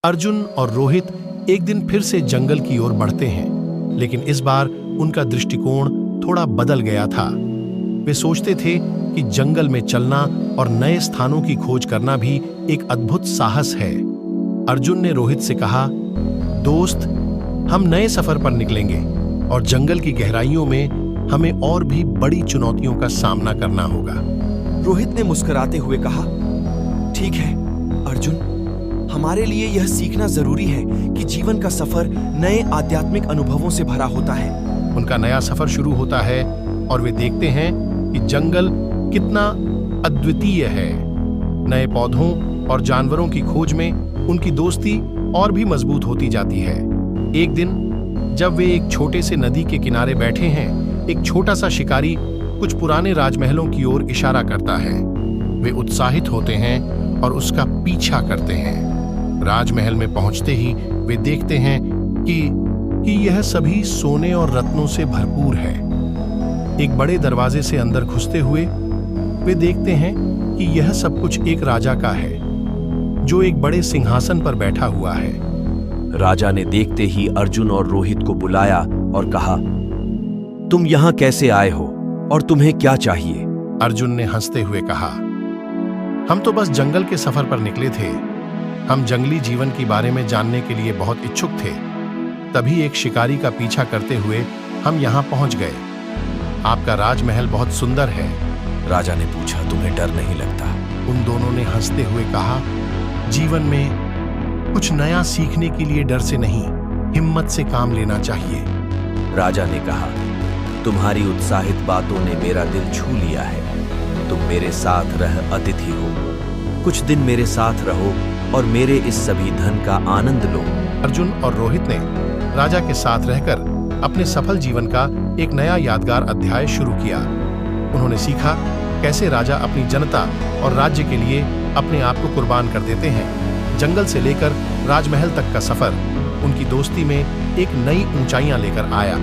अर्जुन और रोहित एक दिन फिर से जंगल की ओर बढ़ते हैं, लेकिन इस बार उनका दृष्टिकोण थोड़ा बदल गया था। वे सोचते थे कि जंगल में चलना और नए स्थानों की खोज करना भी एक अद्भुत साहस है। अर्जुन ने रोहित से कहा, दोस्त, हम नए सफर पर निकलेंगे और जंगल की गहराइयों में हमें और भी बड़ी चुनौतियों का सामना करना होगा। रोहित ने मुस्कुराते हुए कहा, ठीक है अर्जुन, हमारे लिए यह सीखना जरूरी है कि जीवन का सफर नए आध्यात्मिक अनुभवों से भरा होता है। उनका नया सफर शुरू होता है और वे देखते हैं कि जंगल कितना अद्वितीय है। नए पौधों और जानवरों की खोज में उनकी दोस्ती और भी मजबूत होती जाती है। एक दिन जब वे एक छोटे से नदी के किनारे बैठे हैं, एक छोटा सा शिकारी कुछ पुराने राजमहलों की ओर इशारा करता है। वे उत्साहित होते हैं और उसका पीछा करते हैं। राजमहल में पहुंचते ही वे देखते हैं कि यह सभी सोने और रत्नों से भरपूर है। एक बड़े दरवाजे से अंदर घुसते हुए वे देखते हैं कि यह सब कुछ एक राजा का है, जो एक बड़े सिंहासन पर बैठा हुआ है। राजा ने देखते ही अर्जुन और रोहित को बुलाया और कहा, तुम यहां कैसे आए हो और तुम्हें क्या चाहिए? अर्जुन ने हंसते हुए कहा, हम तो बस जंगल के सफर पर निकले थे। हम जंगली जीवन के बारे में जानने के लिए बहुत इच्छुक थे। तभी एक शिकारी का पीछा करते हुए हम यहाँ पहुंच गए। आपका राजमहल बहुत सुंदर है। राजा ने पूछा, तुम्हें डर नहीं लगता? उन दोनों ने हंसते हुए कहा, जीवन में कुछ नया सीखने के लिए डर से नहीं, हिम्मत से काम लेना चाहिए। राजा ने कहा, तुम्हारी उत्साहित बातों ने मेरा दिल छू लिया है। तुम मेरे साथ रह अतिथि हो। कुछ दिन मेरे साथ रहो और मेरे इस सभी धन का आनंद लो। अर्जुन और रोहित ने राजा के साथ रहकर अपने सफल जीवन का एक नया यादगार अध्याय शुरू किया। उन्होंने सीखा कैसे राजा अपनी जनता और राज्य के लिए अपने आप को कुर्बान कर देते हैं। जंगल से लेकर राजमहल तक का सफर उनकी दोस्ती में एक नई ऊंचाइयां लेकर आया।